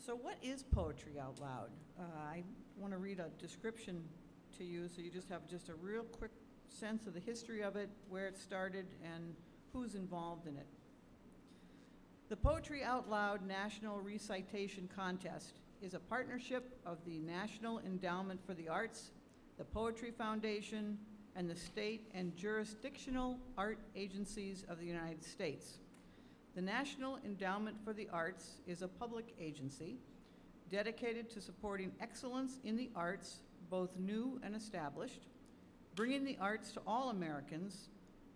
So what is poetry out loud? I want to read a description to you so you just have just a real quick sense of the history of it, where it started, and who's involved in it. The Poetry Out Loud National Recitation Contest is a partnership of the National Endowment for the Arts, the Poetry Foundation, and the state and jurisdictional art agencies of the United States. The National Endowment for the Arts is a public agency dedicated to supporting excellence in the arts, both new and established, bringing the arts to all Americans,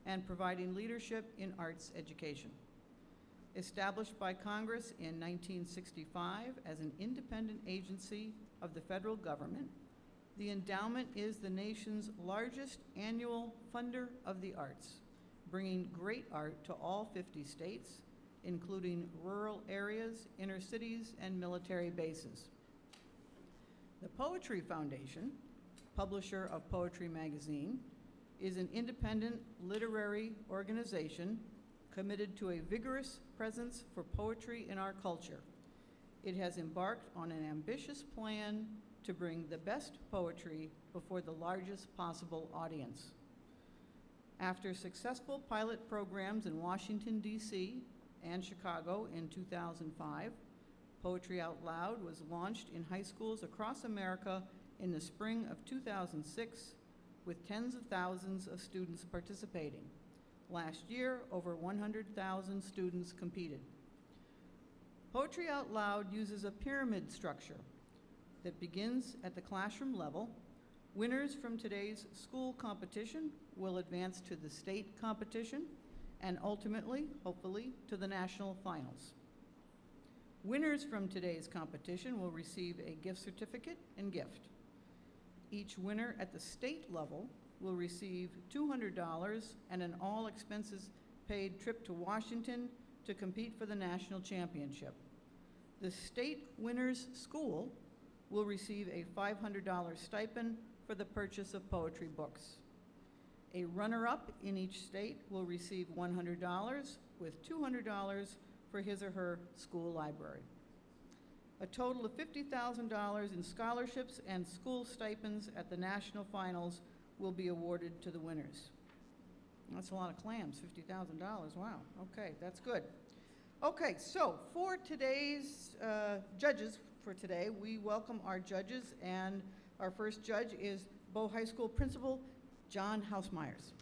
and providing leadership in arts education. Established by Congress in 1965 as an independent agency of the federal government, the endowment is the nation's largest annual funder of the arts, bringing great art to all 50 states, including rural areas, inner cities, and military bases. The Poetry Foundation, publisher of Poetry Magazine, is an independent literary organization committed to a vigorous presence for poetry in our culture. It has embarked on an ambitious plan to bring the best poetry before the largest possible audience. After successful pilot programs in Washington, D.C. and Chicago in 2005, Poetry Out Loud was launched in high schools across America in the spring of 2006, with tens of thousands of students participating. Last year, over 100,000 students competed. Poetry Out Loud uses a pyramid structure that begins at the classroom level. Winners from today's school competition will advance to the state competition and ultimately, hopefully, to the national finals. Winners from today's competition will receive a gift certificate and gift. Each winner at the state level will receive $200 and an all expenses paid trip to Washington to compete for the national championship. The state winner's school will receive a $500 stipend for the purchase of poetry books. A runner-up in each state will receive $100 with $200 for his or her school library. A total of $50,000 in scholarships and school stipends at the national finals will be awarded to the winners. That's a lot of clams, $50,000, wow, okay, that's good. Okay, so for today's judges for today, we welcome our judges, and our first judge is Bow High School Principal John Hausmeyers.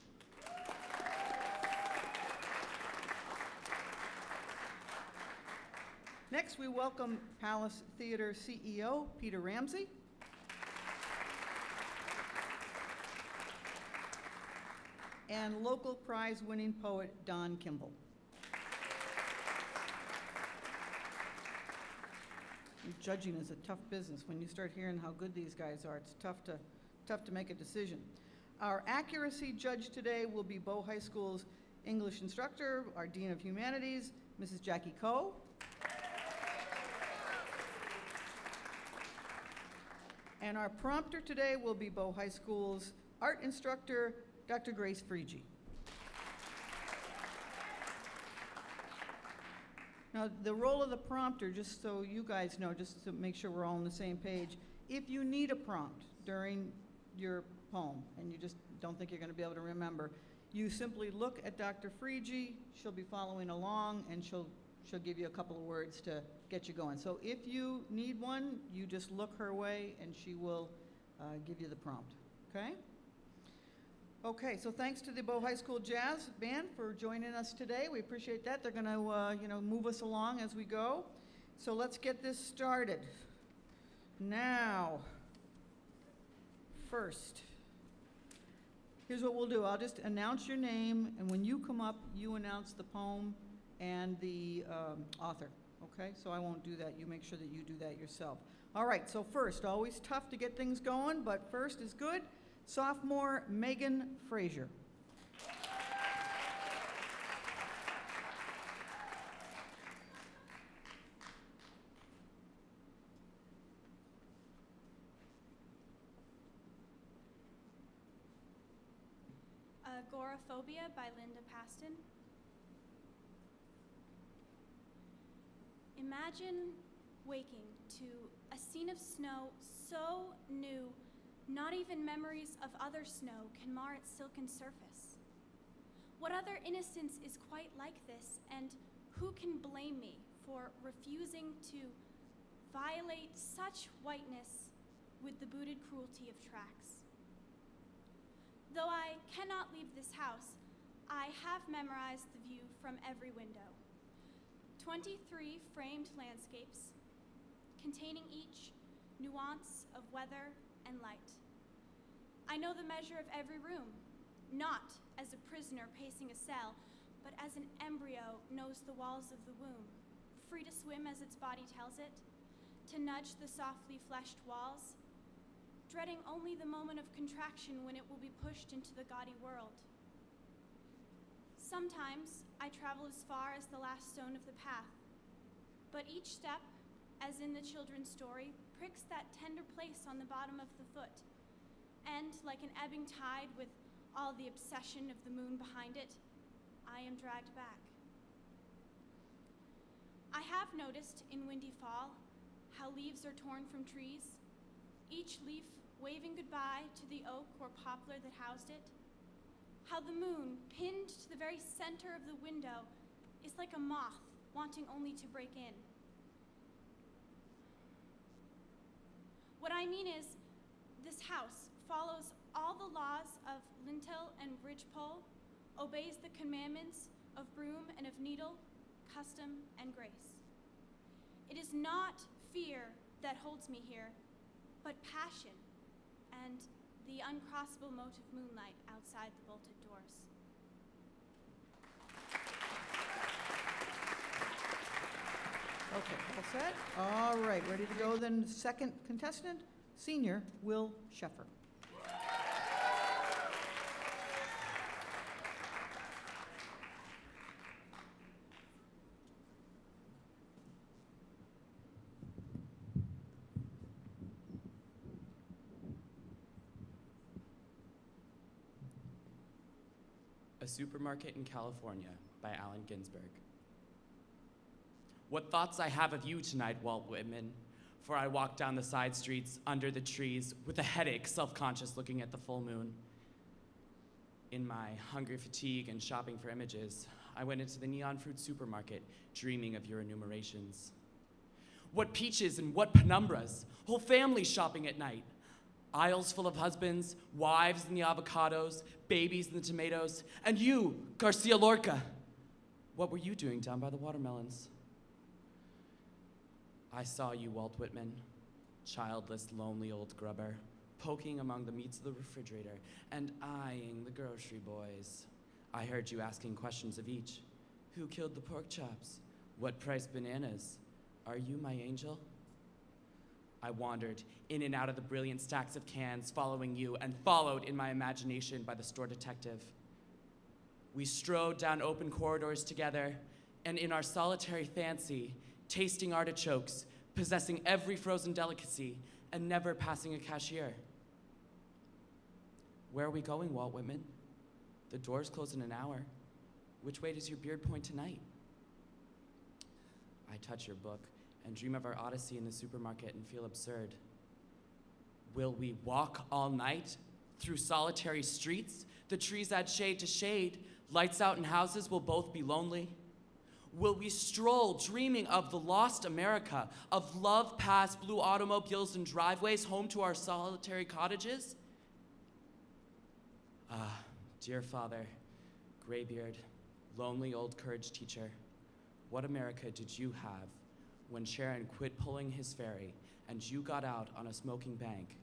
Next, we welcome Palace Theater CEO Peter Ramsey. And local prize-winning poet Don Kimball. Judging is a tough business. When you start hearing how good these guys are, it's tough to make a decision. Our accuracy judge today will be Bow High School's English instructor, our Dean of Humanities, Mrs. Jackie Coe. And our prompter today will be Bow High School's art instructor, Dr. Grace Frazier. Now, the role of the prompter, just so you guys know, just to make sure we're all on the same page, if you need a prompt during your poem and you just don't think you're going to be able to remember, you simply look at Dr. Frazier. She'll be following along, and she'll give you a couple of words to get you going. So if you need one, you just look her way, and she will give you the prompt, okay? Okay, so thanks to the Bow High School Jazz Band for joining us today. We appreciate that. They're going to, move us along as we go. So let's get this started. Now, first, here's what we'll do. I'll just announce your name, and when you come up, you announce the poem and the author, okay? So I won't do that. You make sure that you do that yourself. All right, so first, always tough to get things going, but first is good. Sophomore Megan Frazier. Agoraphobia by Linda Paston. Imagine waking to a scene of snow so new, not even memories of other snow can mar its silken surface. What other innocence is quite like this, and who can blame me for refusing to violate such whiteness with the booted cruelty of tracks? Though I cannot leave this house, I have memorized the view from every window. 23 framed landscapes, containing each nuance of weather and light. I know the measure of every room, not as a prisoner pacing a cell, but as an embryo knows the walls of the womb, free to swim as its body tells it, to nudge the softly fleshed walls, dreading only the moment of contraction when it will be pushed into the gaudy world. Sometimes I travel as far as the last stone of the path, but each step, as in the children's story, pricks that tender place on the bottom of the foot, and like an ebbing tide with all the obsession of the moon behind it, I am dragged back. I have noticed in windy fall how leaves are torn from trees, each leaf waving goodbye to the oak or poplar that housed it, how the moon, pinned to the very center of the window, is like a moth wanting only to break in. What I mean is, this house follows all the laws of lintel and ridgepole, obeys the commandments of broom and of needle, custom and grace. It is not fear that holds me here, but passion and the uncrossable mote of moonlight outside the bolted doors. Okay, all set? All right, ready to go then. Second contestant, senior Will Sheffer. A Supermarket in California by Allen Ginsberg. What thoughts I have of you tonight, Walt Whitman, for I walk down the side streets under the trees with a headache, self-conscious looking at the full moon. In my hungry fatigue and shopping for images, I went into the neon fruit supermarket, dreaming of your enumerations. What peaches and what penumbras, whole families shopping at night. Aisles full of husbands, wives in the avocados, babies in the tomatoes, and you, Garcia Lorca. What were you doing down by the watermelons? I saw you, Walt Whitman, childless, lonely old grubber, poking among the meats of the refrigerator and eyeing the grocery boys. I heard you asking questions of each. Who killed the pork chops? What price bananas? Are you my angel? I wandered in and out of the brilliant stacks of cans, following you, and followed in my imagination by the store detective. We strode down open corridors together, and in our solitary fancy, tasting artichokes, possessing every frozen delicacy, and never passing a cashier. Where are we going, Walt Whitman? The doors close in an hour. Which way does your beard point tonight? I touch your book and dream of our odyssey in the supermarket and feel absurd. Will we walk all night through solitary streets? The trees add shade to shade. Lights out in houses will both be lonely. Will we stroll dreaming of the lost America, of love past blue automobiles and driveways home to our solitary cottages? Ah, dear father, graybeard, lonely old courage teacher, what America did you have when Sharon quit pulling his ferry and you got out on a smoking bank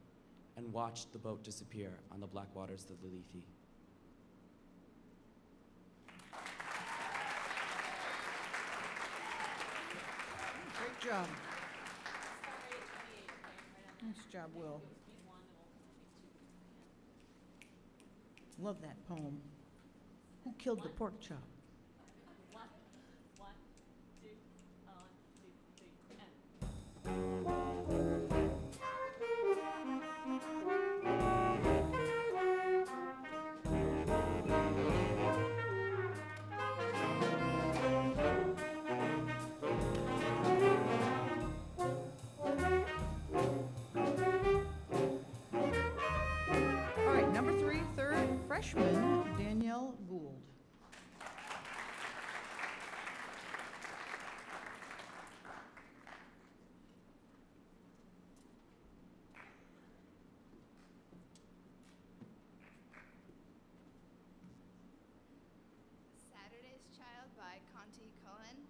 and watched the boat disappear on the black waters of the Lethe? Great job. Nice job, Will. Love that poem. Who killed the pork chop? freshman Danielle Gould. Saturday's Child by Conti Cohen.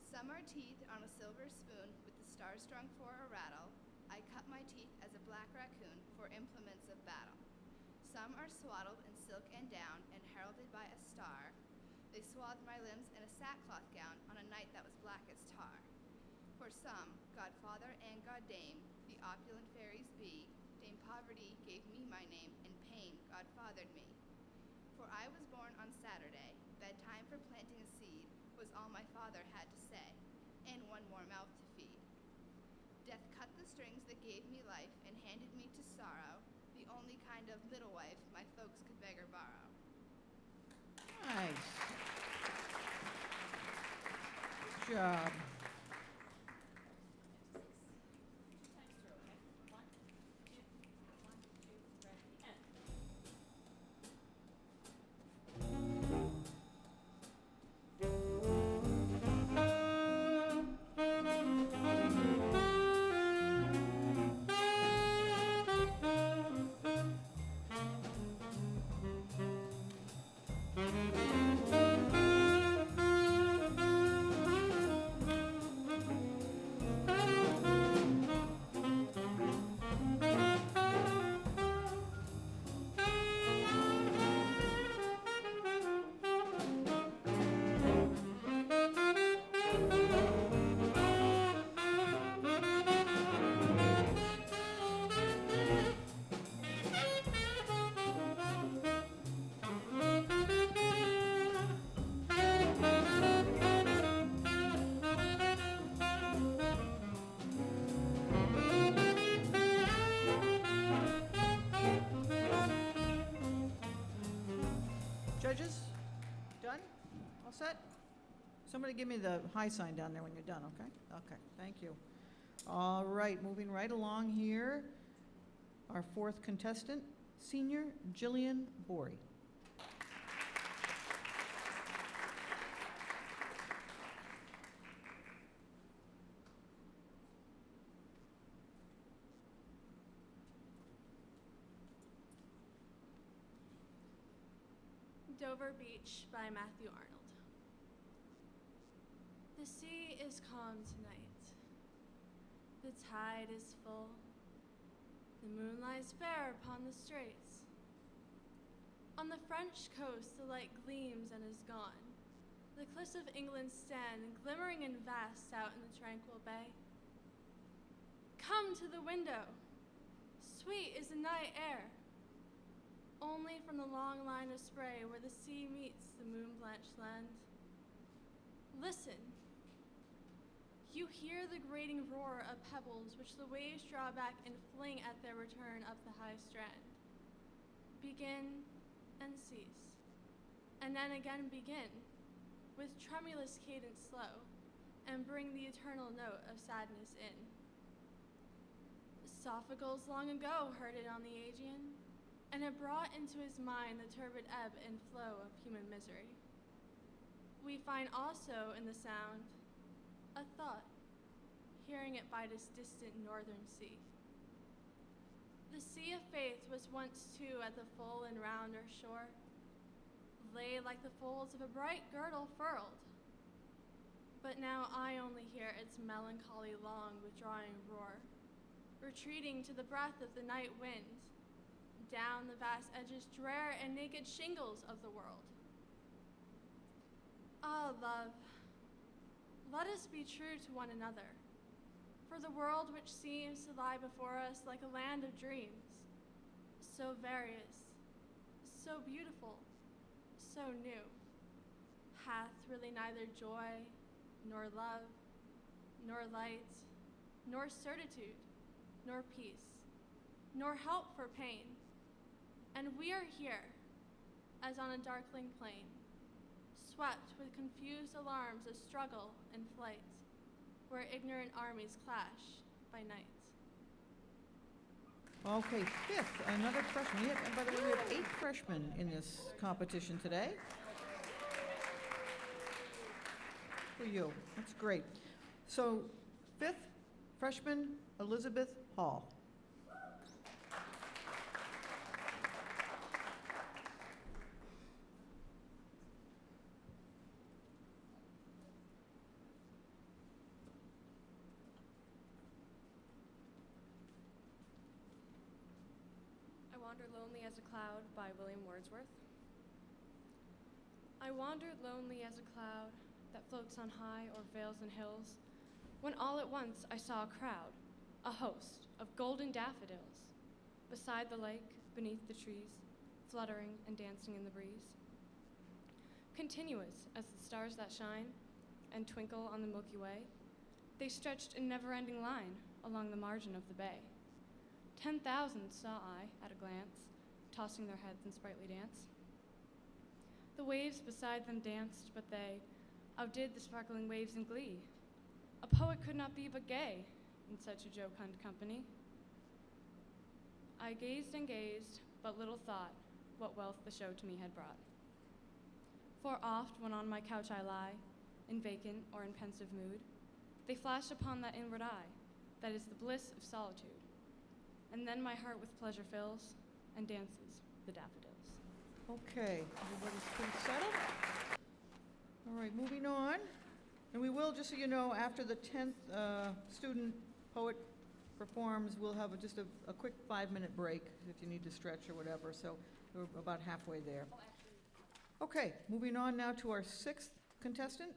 Some are teeth on a silver spoon with the stars strung for a rattle. I cut my teeth as a black raccoon for implements of battle. Some are swaddled in silk and down and heralded by a star. They swathed my limbs in a sackcloth gown on a night that was black as tar. For some, godfather and goddame, the opulent fairies be. Dame Poverty gave me my name, and pain godfathered me. For I was born on Saturday, bedtime for planting a seed was all my father had to say, and one more mouth to feed. Death cut the strings that gave me life and handed me to sorrow, the only kind of middle wife my folks could beg or borrow. Nice. Good job. Judges, done? All set? Somebody give me the high sign down there when you're done, okay? Okay, thank you. All right, moving right along here, our fourth contestant, senior Gillian Boary. Dover Beach by Matthew Arnold. The sea is calm tonight. The tide is full. The moon lies fair upon the straits. On the French coast the light gleams and is gone. The cliffs of England stand glimmering and vast out in the tranquil bay. Come to the window. Sweet is the night air. Only from the long line of spray where the sea meets the moon-blanched land. Listen. You hear the grating roar of pebbles which the waves draw back and fling at their return up the high strand. Begin and cease, and then again begin, with tremulous cadence slow, and bring the eternal note of sadness in. Sophocles long ago heard it on the Aegean, and it brought into his mind the turbid ebb and flow of human misery. We find also in the sound a thought, hearing it by this distant northern sea. The sea of faith was once too at the full and rounder shore, lay like the folds of a bright girdle furled. But now I only hear its melancholy long withdrawing roar, retreating to the breath of the night wind, down the vast edges drear and naked shingles of the world. Ah, love, let us be true to one another, for the world which seems to lie before us like a land of dreams, so various, so beautiful, so new, hath really neither joy, nor love, nor light, nor certitude, nor peace, nor help for pain. And we are here, as on a darkling plain, swept with confused alarms of struggle and flight, where ignorant armies clash by night. Okay, fifth, another freshman. And by the way, we have 8 freshmen in this competition today. For you, that's great. So, fifth, freshman Elizabeth Hall. I Wander Lonely as a Cloud by William Wordsworth. I wandered lonely as a cloud that floats on high or veils in hills, when all at once I saw a crowd, a host of golden daffodils, beside the lake, beneath the trees, fluttering and dancing in the breeze. Continuous as the stars that shine and twinkle on the Milky Way, they stretched in never-ending line along the margin of the bay. 10,000 saw I at a glance, tossing their heads in sprightly dance. The waves beside them danced, but they outdid the sparkling waves in glee. A poet could not be but gay in such a jocund company. I gazed and gazed, but little thought what wealth the show to me had brought. For oft, when on my couch I lie, in vacant or in pensive mood, they flash upon that inward eye, that is the bliss of solitude. And then my heart with pleasure fills and dances the daffodils. Okay, everybody's pretty settled? All right, moving on. And we will, just so you know, after the 10th student poet performs, we'll have just a quick 5-minute break if you need to stretch or whatever. So we're about halfway there. Okay, moving on now to our 6th contestant,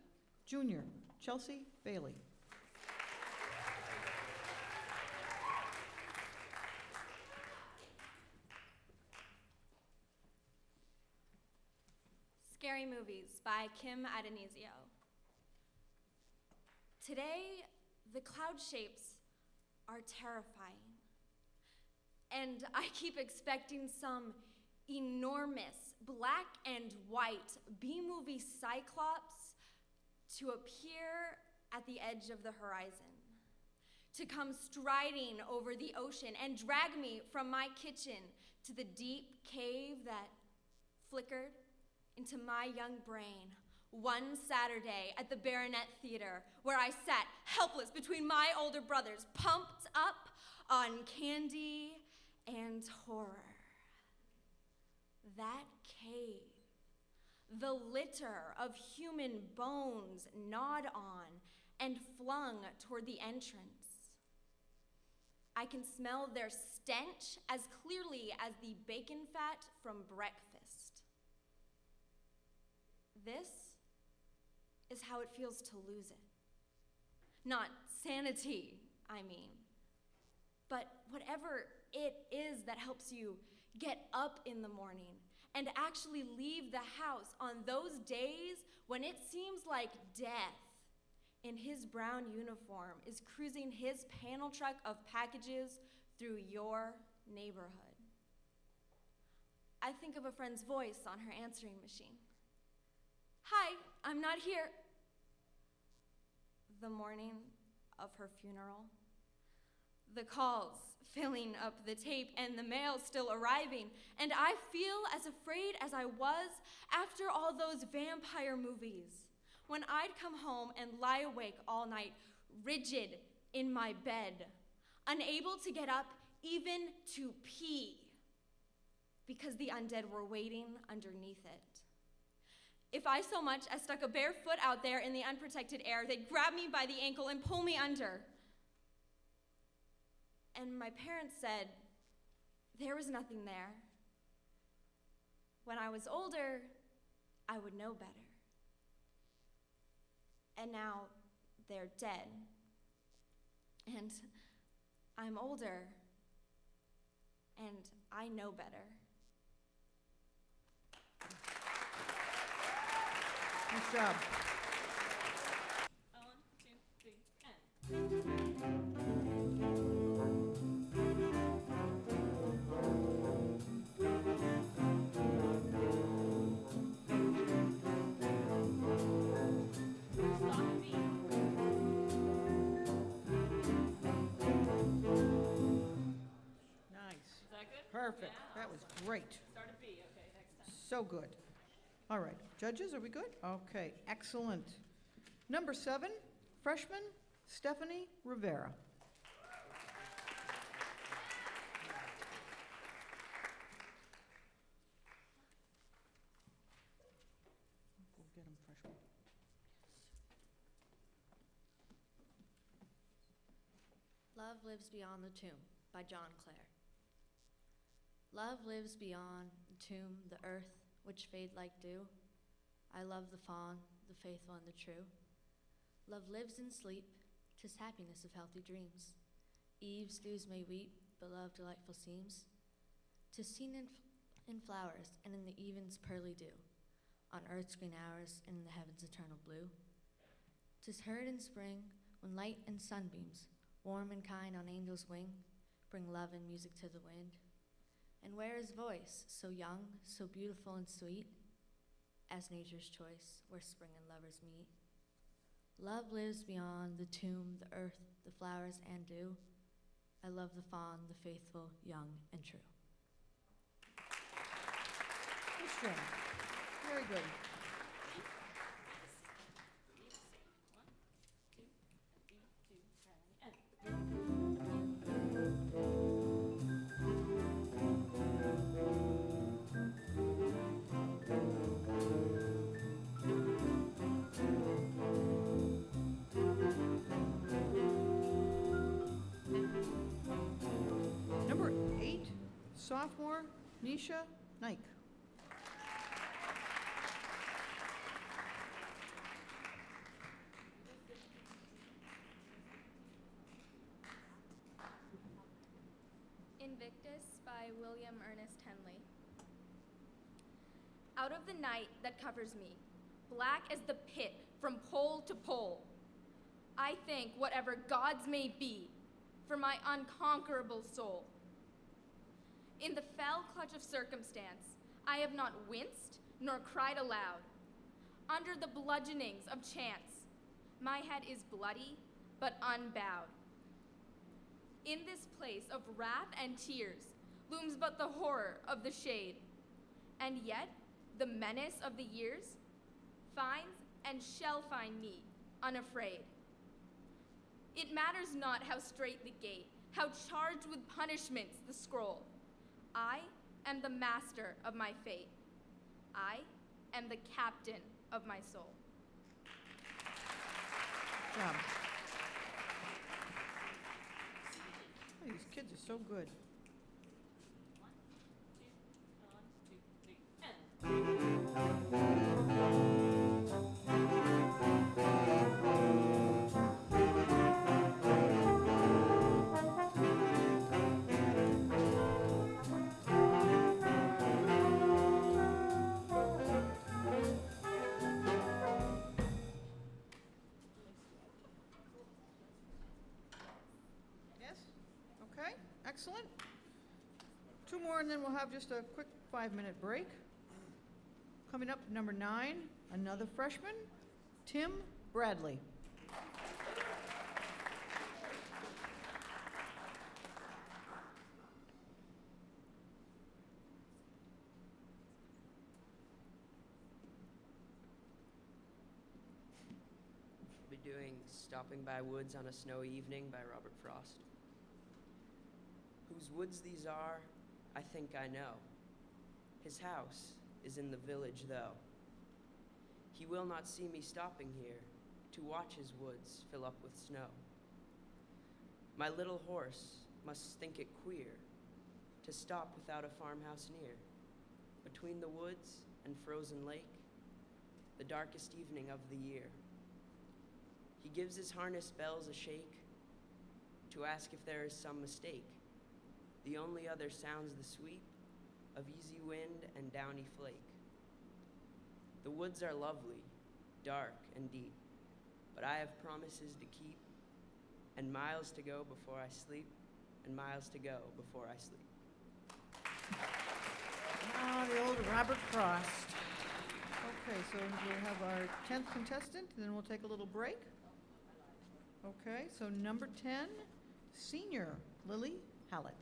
junior, Chelsea Bailey. Scary Movies by Kim Adonisio. Today, the cloud shapes are terrifying. And I keep expecting some enormous black and white B-movie cyclops to appear at the edge of the horizon, to come striding over the ocean and drag me from my kitchen to the deep cave that flickered into my young brain one Saturday at the Baronet Theater, where I sat helpless between my older brothers, pumped up on candy and horror. That cave, the litter of human bones gnawed on and flung toward the entrance. I can smell their stench as clearly as the bacon fat from breakfast. This is how it feels to lose it. Not sanity, I mean, but whatever it is that helps you get up in the morning and actually leave the house on those days when it seems like death in his brown uniform is cruising his panel truck of packages through your neighborhood. I think of a friend's voice on her answering machine. Hi, I'm not here. The morning of her funeral. The calls filling up the tape and the mail still arriving, and I feel as afraid as I was after all those vampire movies, when I'd come home and lie awake all night, rigid in my bed, unable to get up even to pee, because the undead were waiting underneath it. If I so much as stuck a bare foot out there in the unprotected air, they'd grab me by the ankle and pull me under. And my parents said there was nothing there. When I was older, I would know better. And now they're dead. And I'm older, and I know better. Nice job. 1, 2, 3, and. Nice. Perfect. That was great. Start at B, okay, next time. So good. All right, judges, are we good? Okay, excellent. Number 7, freshman Stephanie Rivera. We'll get 'em freshman. Love lives beyond the tomb by John Clare. Love lives beyond the tomb, the earth, which fade like dew. I love the fawn, the faithful and the true. Love lives in sleep, 'tis happiness of healthy dreams. Eve's dews may weep, but love delightful seems. 'Tis seen in flowers and in the even's pearly dew, on earth's green hours and in the heaven's eternal blue. 'Tis heard in spring when light and sunbeams, warm and kind on angel's wing, bring love and music to the wind. And where is voice, so young, so beautiful and sweet, as nature's choice, where spring and lovers meet? Love lives beyond the tomb, the earth, the flowers and dew. I love the fawn, the faithful, young and true. Nice job. Very good. Number 8, sophomore Nisha Nike. Invictus by William Ernest Henley. Out of the night that covers me, black as the pit from pole to pole, I thank whatever gods may be for my unconquerable soul. In the fell clutch of circumstance, I have not winced nor cried aloud. Under the bludgeonings of chance, my head is bloody but unbowed. In this place of wrath and tears looms but the horror of the shade, and yet the menace of the years finds and shall find me unafraid. It matters not how strait the gate, how charged with punishments the scroll. I am the master of my fate. I am the captain of my soul. Good job. Oh, these kids are so good. 1, 2, 1, 2, 3, Yes? Okay, excellent. 2 more and then we'll have just a quick 5-minute break. Coming up, number 9, another freshman, Tim Bradley. Be doing Stopping by Woods on a Snowy Evening by Robert Frost. Whose woods these are, I think I know. His house is in the village, though. He will not see me stopping here to watch his woods fill up with snow. My little horse must think it queer to stop without a farmhouse near, between the woods and frozen lake, the darkest evening of the year. He gives his harness bells a shake to ask if there is some mistake. The only other sounds the sweep of easy wind and downy flake. The woods are lovely, dark and deep, but I have promises to keep, and miles to go before I sleep, and miles to go before I sleep. Ah, the old Robert Frost. Okay, so we'll have our 10th contestant, and then we'll take a little break. Okay, so number 10, senior Lily Hallett.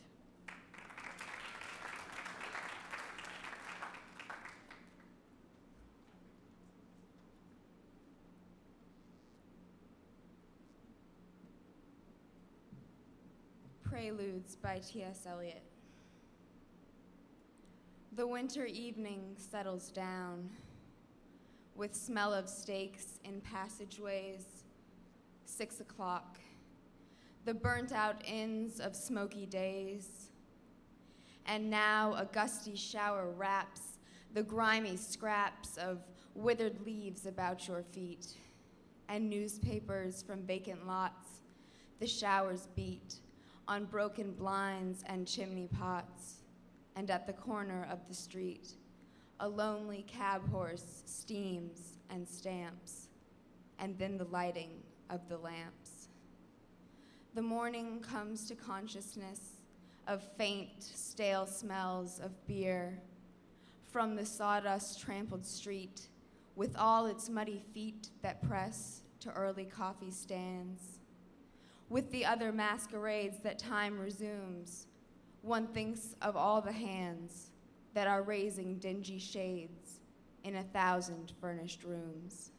Preludes by T.S. Eliot. The winter evening settles down with smell of steaks in passageways, 6 o'clock, the burnt-out inns of smoky days, and now a gusty shower wraps the grimy scraps of withered leaves about your feet, and newspapers from vacant lots the showers beat on broken blinds and chimney pots, and at the corner of the street, a lonely cab horse steams and stamps, and then the lighting of the lamps. The morning comes to consciousness of faint, stale smells of beer from the sawdust-trampled street with all its muddy feet that press to early coffee stands. With the other masquerades that time resumes, one thinks of all the hands that are raising dingy shades in 1,000 furnished rooms.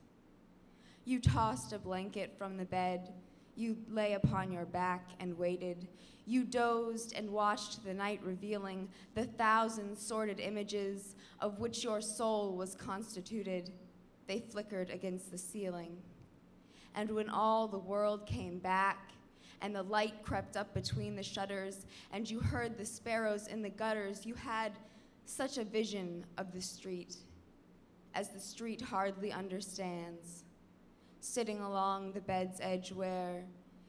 You tossed a blanket from the bed, you lay upon your back and waited. You dozed and watched the night revealing the 1,000 sordid images of which your soul was constituted. They flickered against the ceiling. And when all the world came back, and the light crept up between the shutters, and you heard the sparrows in the gutters, you had such a vision of the street, as the street hardly understands, sitting along the bed's edge where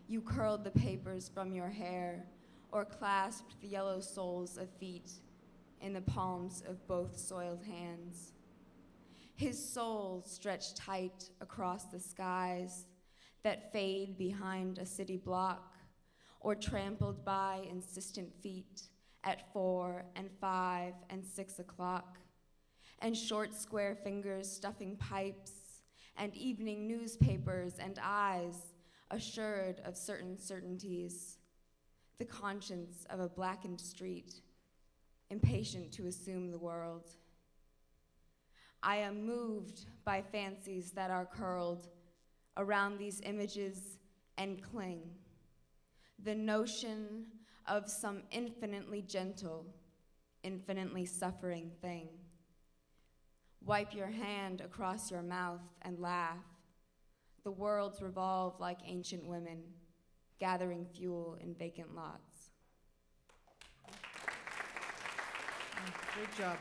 you curled the papers from your hair or clasped the yellow soles of feet in the palms of both soiled hands. His soul stretched tight across the skies that fade behind a city block or trampled by insistent feet at 4 and 5 and 6 o'clock, and short square fingers stuffing pipes and evening newspapers and eyes assured of certain certainties, the conscience of a blackened street, impatient to assume the world. I am moved by fancies that are curled around these images and cling. The notion of some infinitely gentle, infinitely suffering thing. Wipe your hand across your mouth and laugh. The worlds revolve like ancient women, gathering fuel in vacant lots. Great job.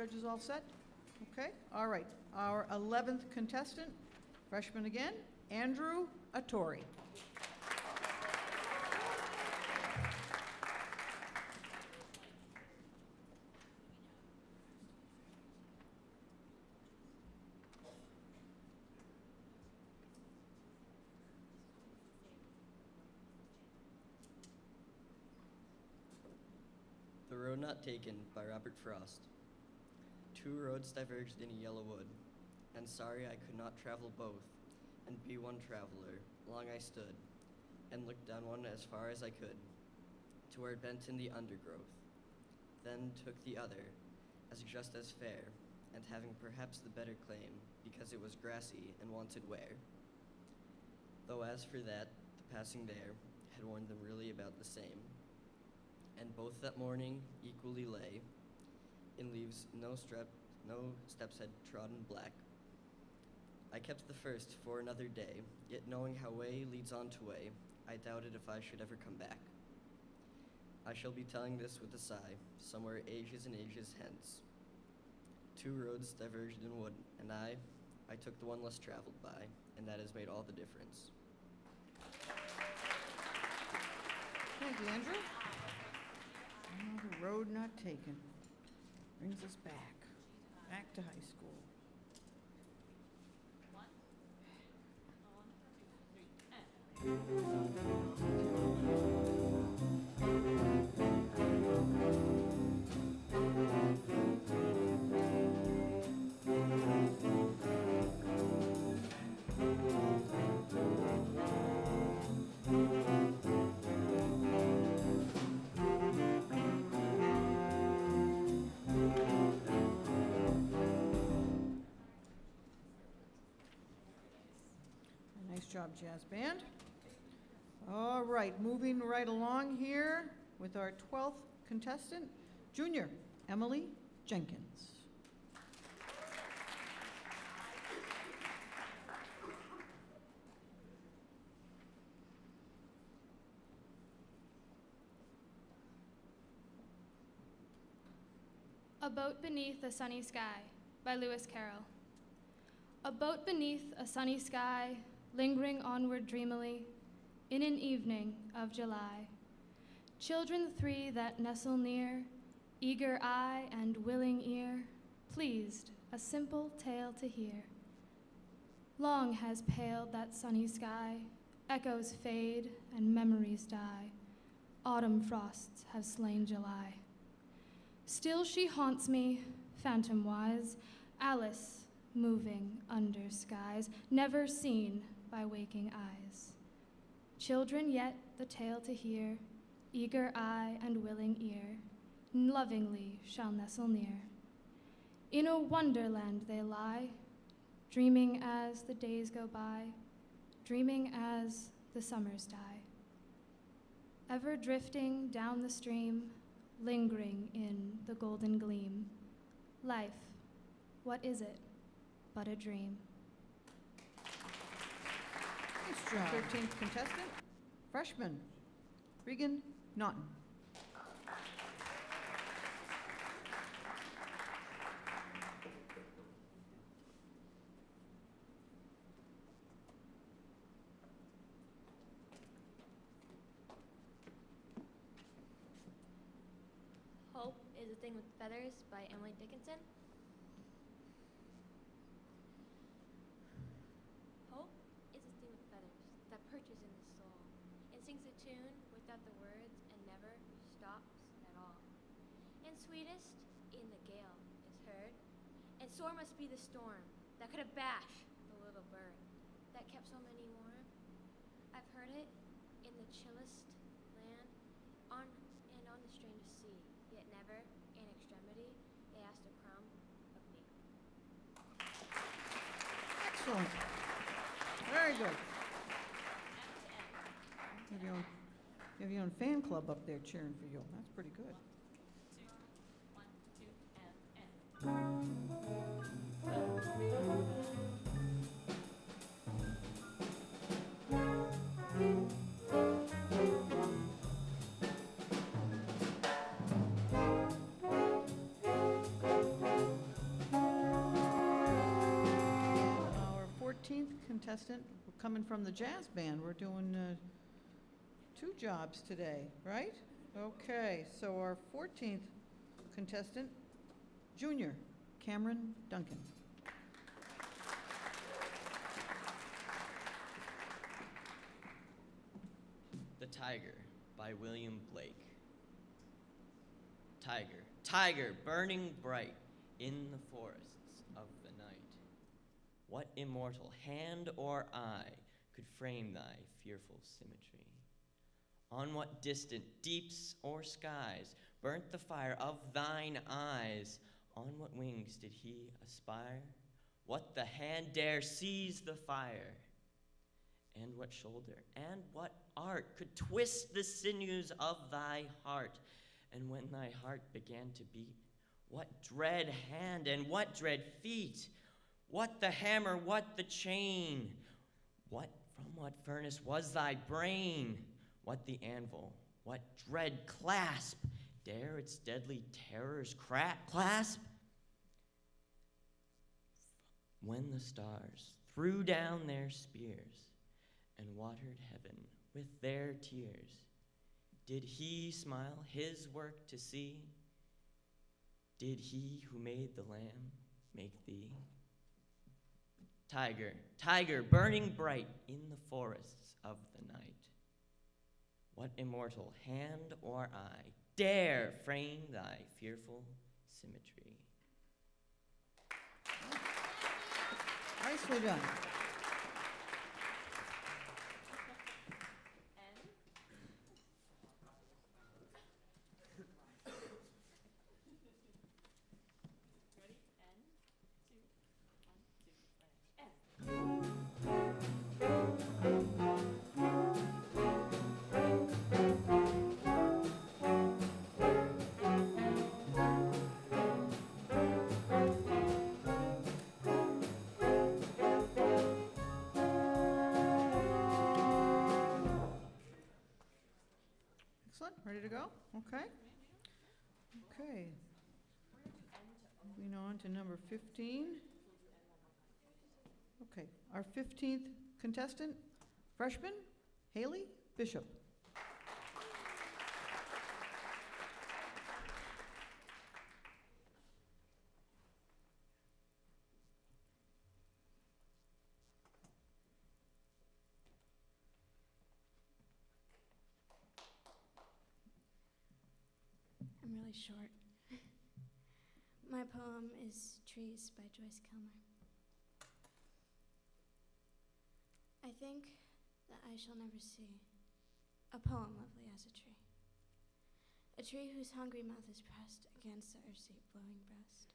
Judges all set? Okay, all right. Our 11th contestant, freshman again, Andrew Attore. The Road Not Taken by Robert Frost. Two roads diverged in a yellow wood, and sorry I could not travel both, and be one traveler. Long I stood, and looked down one as far as I could, to where it bent in the undergrowth. Then took the other, as just as fair, and having perhaps the better claim, because it was grassy and wanted wear. Though as for that, the passing there had worn them really about the same. And both that morning equally lay, in leaves no steps had trodden black. I kept the first for another day, yet knowing how way leads on to way, I doubted if I should ever come back. I shall be telling this with a sigh, somewhere ages and ages hence. Two roads diverged in wood, and I took the one less traveled by, and that has made all the difference. Thank you, Andrew. The road not taken brings us back to high school. 1, 2, 3, Nice job, Jazz Band. All right, moving right along here with our 12th contestant, junior Emily Jenkins. A Boat Beneath a Sunny Sky by Lewis Carroll. A boat beneath a sunny sky, lingering onward dreamily, in an evening of July. Children three that nestle near, eager eye and willing ear, pleased a simple tale to hear. Long has paled that sunny sky, echoes fade and memories die. Autumn frosts have slain July. Still she haunts me, phantom-wise, Alice, moving under skies, never seen by waking eyes. Children yet the tale to hear, eager eye and willing ear, lovingly shall nestle near. In a wonderland they lie, dreaming as the days go by, dreaming as the summers die. Ever drifting down the stream, lingering in the golden gleam. Life, what is it but a dream? Nice job. 13th contestant, freshman Regan Naughton. Hope is a Thing with Feathers by Emily Dickinson. Hope is a thing with feathers that perches in the soul and sings a tune without the words and never stops at all. And sweetest in the gale is heard, and sore must be the storm that could have bashed the little bird that kept so many warm. I've heard it in the chillest land, on the strangest sea, yet never in extremity they asked a crumb of me. Excellent. Very good. You have your own fan club up there cheering for you. That's pretty good. 2, 1, 2, and. contestant coming from the jazz band. We're doing 2 jobs today, right? Okay, so our 14th contestant, junior, Cameron Duncan. The Tiger by William Blake. Tiger, tiger, burning bright in the forests of the night. What immortal hand or eye could frame thy fearful symmetry? On what distant deeps or skies burnt the fire of thine eyes? On what wings did he aspire? What the hand dare seize the fire? And what shoulder and what art could twist the sinews of thy heart? And when thy heart began to beat, what dread hand and what dread feet? What the hammer, what the chain? What from what furnace was thy brain? What the anvil, what dread clasp? Dare its deadly terrors clasp? When the stars threw down their spears and watered heaven with their tears, did he smile his work to see? Did he who made the lamb make thee? Tiger, tiger, burning bright in the forests of the night, what immortal hand or eye dare frame thy fearful symmetry? Nicely done. Excellent. Ready to go? Okay. Okay. Moving on to number 15. Okay, our 15th contestant, freshman, Haley Bishop. I'm really short. My poem is Trees by Joyce Kemper. I think that I shall never see a poem lovely as a tree whose hungry mouth is pressed against the earth's blowing breast,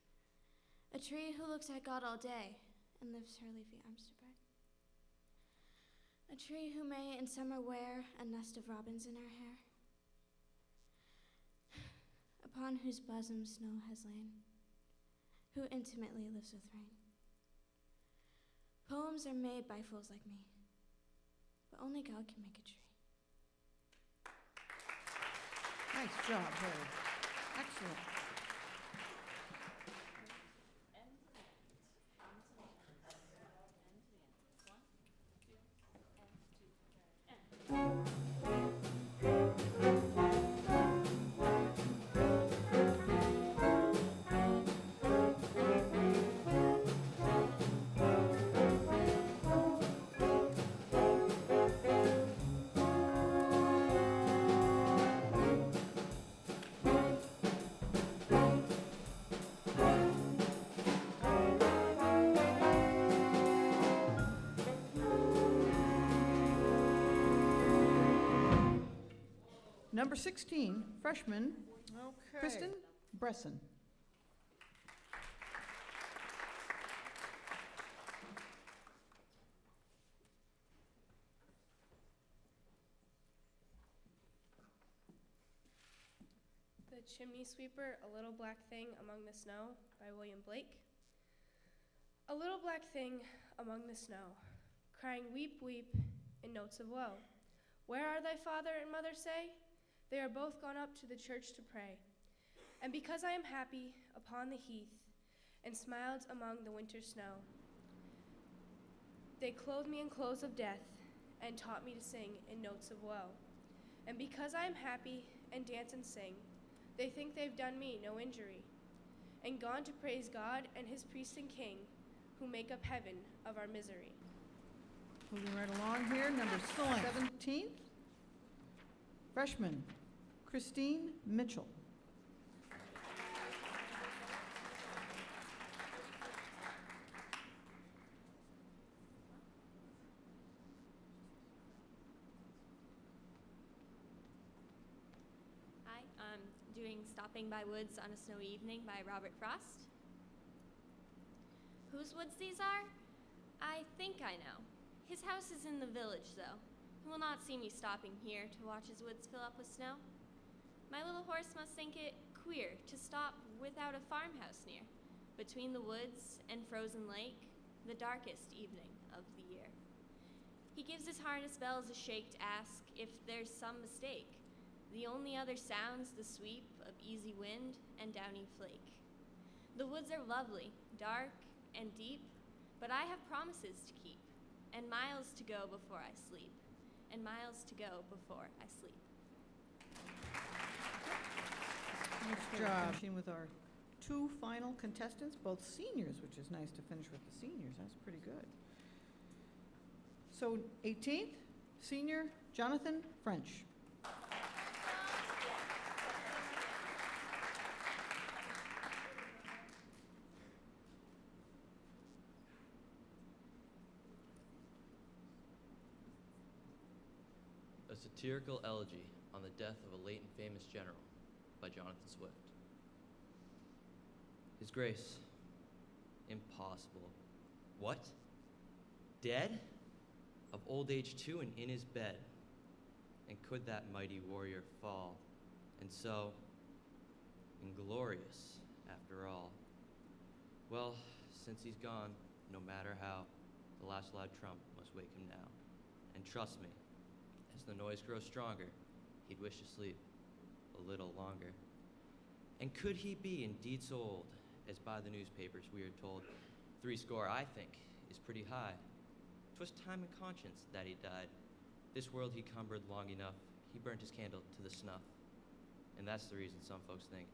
a tree who looks at God all day and lifts her leafy arms to bread, a tree who may in summer wear a nest of robins in her hair, upon whose bosom snow has lain, who intimately lives with rain. Poems are made by fools like me, but only God can make a tree. Nice job, Haley. Excellent. Number 16, freshman, Kristen Bresson. The Chimney Sweeper, A Little Black Thing Among the Snow by William Blake. A little black thing among the snow, crying weep, weep in notes of woe. Where are thy father and mother, say? They are both gone up to the church to pray. And because I am happy upon the heath and smiled among the winter snow, They clothed me in clothes of death and taught me to sing in notes of woe. And because I am happy and dance and sing, they think they've done me no injury, and gone to praise God and his priest and king, who make up heaven of our misery. Moving right along here, number 17th, freshman Christine Mitchell. Hi, I'm doing Stopping by Woods on a Snowy Evening by Robert Frost. Whose woods these are? I think I know. His house is in the village, though. He will not see me stopping here to watch his woods fill up with snow. My little horse must think it queer to stop without a farmhouse near, between the woods and frozen lake, the darkest evening of the year. He gives his harness bells a shake to ask if there's some mistake. The only other sound's the sweep of easy wind and downy flake. The woods are lovely, dark and deep, but I have promises to keep, and miles to go before I sleep, and miles to go before I sleep. Nice job. Finishing with our two final contestants, both seniors, which is nice to finish with the seniors. That's pretty good. So 18th, senior Jonathan French. A satirical elegy on the death of a late and famous general by Jonathan Swift. His Grace. Impossible. What? Dead? Of old age too, and in his bed. And could that mighty warrior fall? And so, inglorious after all. Well, since he's gone, no matter how, the last loud trump must wake him now. And trust me, as the noise grows stronger, he'd wish to sleep a little longer. And could he be indeed so old, as by the newspapers we are told? 70, I think, is pretty high. 'Twas time and conscience that he died. This world he cumbered long enough, he burnt his candle to the snuff. And that's the reason some folks think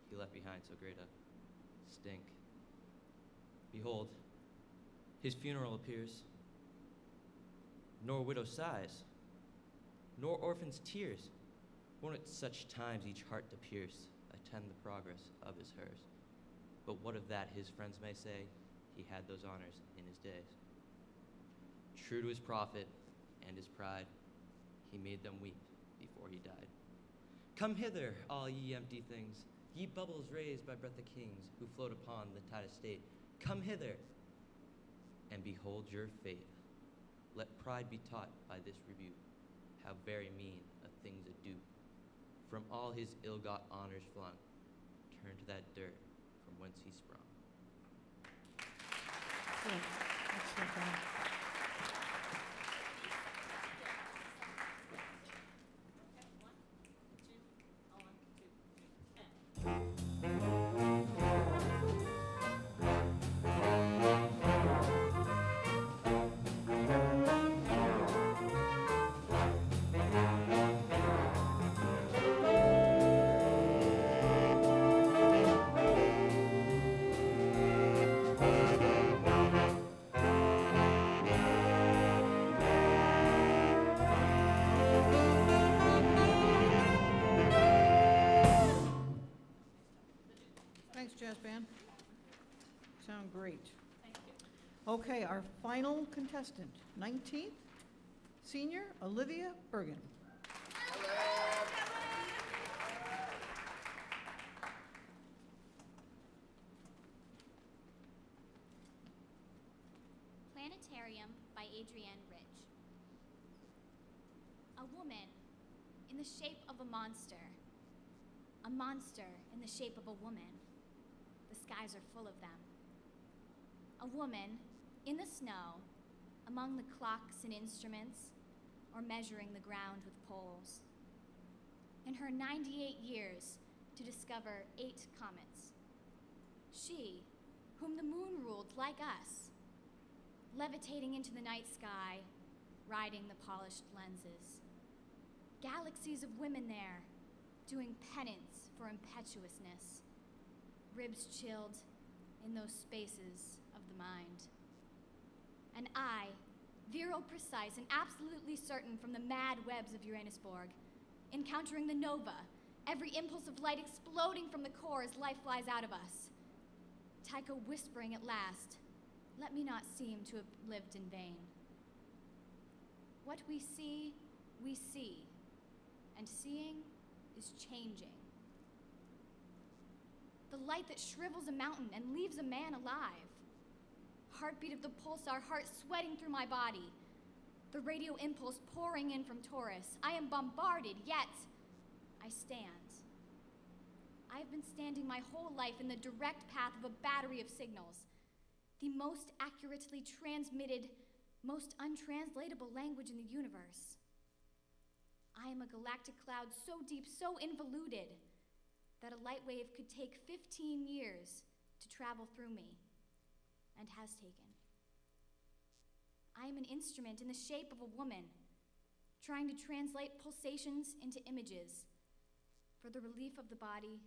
he left behind so great a stink. Behold, his funeral appears, nor widow sighs, nor orphan's tears. Won't at such times each heart to pierce attend the progress of his hers? But what of that his friends may say, he had those honors in his days. True to his profit and his pride, he made them weep before he died. Come hither, all ye empty things, ye bubbles raised by breath of kings, who float upon the tide of state. Come hither, and behold your fate. Let pride be taught by this rebuke, how very mean a thing's a dupe. From all his ill-got honors flung, turn to that dirt from whence he sprung. Excellent. Excellent job. Thanks, Jazz Band. Sound great. Thank you. Okay, our final contestant, 19th, senior Olivia Burgin. Planetarium by Adrienne Rich. A woman in the shape of a monster in the shape of a woman. The skies are full of them. A woman in the snow, among the clocks and instruments, or measuring the ground with poles. In her 98 years to discover 8 comets. She, whom the moon ruled like us, levitating into the night sky, riding the polished lenses. Galaxies of women there, doing penance for impetuousness, ribs chilled in those spaces of the mind. And I, virile, precise, and absolutely certain from the mad webs of Uranusborg, encountering the nova, every impulse of light exploding from the core as life flies out of us. Tycho whispering at last, "Let me not seem to have lived in vain." What we see, and seeing is changing. The light that shrivels a mountain and leaves a man alive. Heartbeat of the pulsar, heart sweating through my body. The radio impulse pouring in from Taurus. I am bombarded, yet I stand. I have been standing my whole life in the direct path of a battery of signals, the most accurately transmitted, most untranslatable language in the universe. I am a galactic cloud so deep, so involuted, that a light wave could take 15 years to travel through me, and has taken. I am an instrument in the shape of a woman, trying to translate pulsations into images for the relief of the body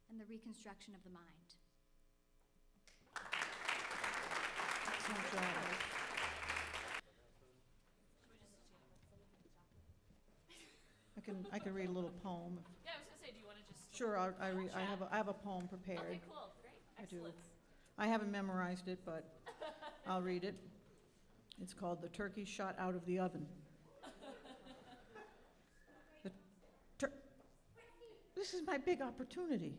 and the reconstruction of the mind. Excellent job. I can read a little poem. Yeah, I was gonna say, do you want to just? Sure, I have a poem prepared. Okay, cool, great, I do. excellent. I haven't memorized it, but I'll read it. It's called "The Turkey Shot Out of the Oven." This is my big opportunity.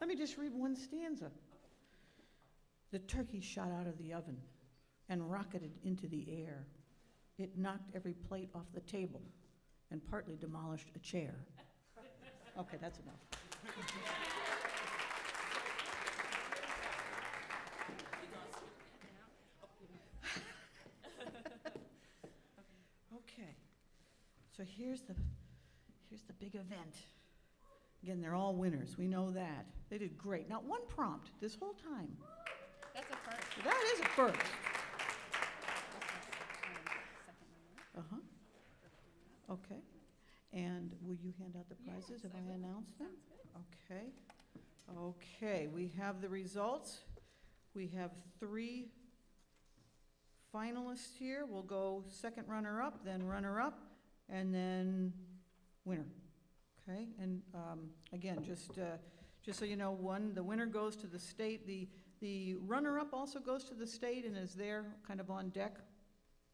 Let me just read one stanza. The turkey shot out of the oven and rocketed into the air. It knocked every plate off the table and partly demolished a chair. Okay, that's enough. Okay, so here's the big event. Again, they're all winners. We know that. They did great. Not one prompt this whole time. That's a first. That is a first. Uh-huh. Okay. And will you hand out the prizes if I announce them? Okay. Okay, we have the results. We have 3 finalists here. We'll go second runner-up, then runner-up, and then winner. Okay, and again, just so you know, the winner goes to the state. The runner-up also goes to the state and is there kind of on deck,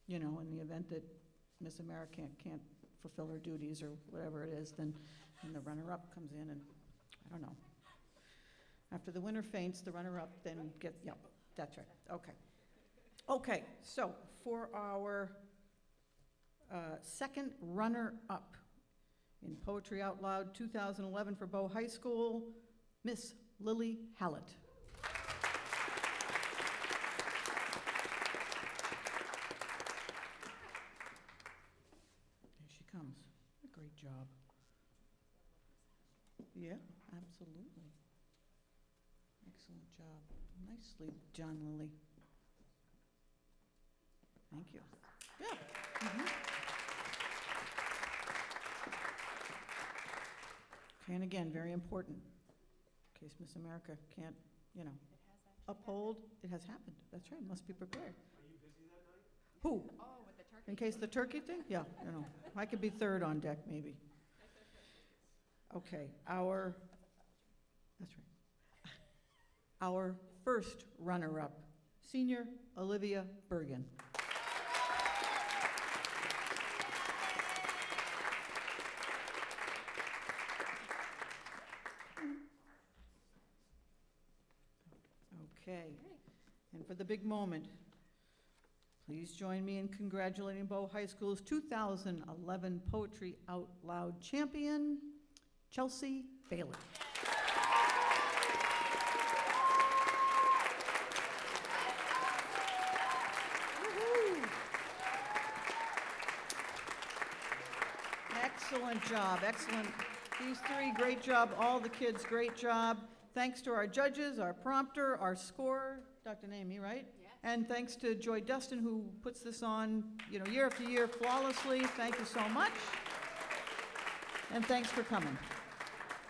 you know, in the event that Miss America can't fulfill her duties or whatever it is, then the runner-up comes in and, I don't know. After the winner faints, the runner-up then gets, yep, that's right, okay. Okay, so for our second runner-up in Poetry Out Loud 2011 for Bow High School, Miss Lily Hallett. Here she comes. A great job. Yeah, absolutely. Excellent job. Nicely done, Lily. Thank you. Yeah. Mm-hmm. Okay, and again, very important, in case Miss America can't, you know, uphold. It has happened. That's right. Must be prepared. Are you busy that night? Who? Oh, with the turkey. In case the turkey thing? Yeah, you know, I could be third on deck, maybe. Okay, that's right. Our first runner-up, Senior Olivia Burgin. Okay, and for the big moment, please join me in congratulating Bow High School's 2011 Poetry Out Loud champion, Chelsea Bailey. Woo-hoo. Excellent job, excellent. These 3, great job. All the kids, great job. Thanks to our judges, our prompter, our scorer, Dr. Namey, right? Yes. And thanks to Joy Dustin, who puts this on, year after year flawlessly. Thank you so much. And thanks for coming.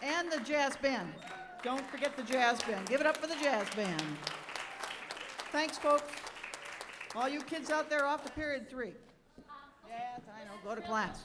And the jazz band. Don't forget the jazz band. Give it up for the jazz band. Thanks, folks. All you kids out there off to period 3. Yes, I know. Go to class.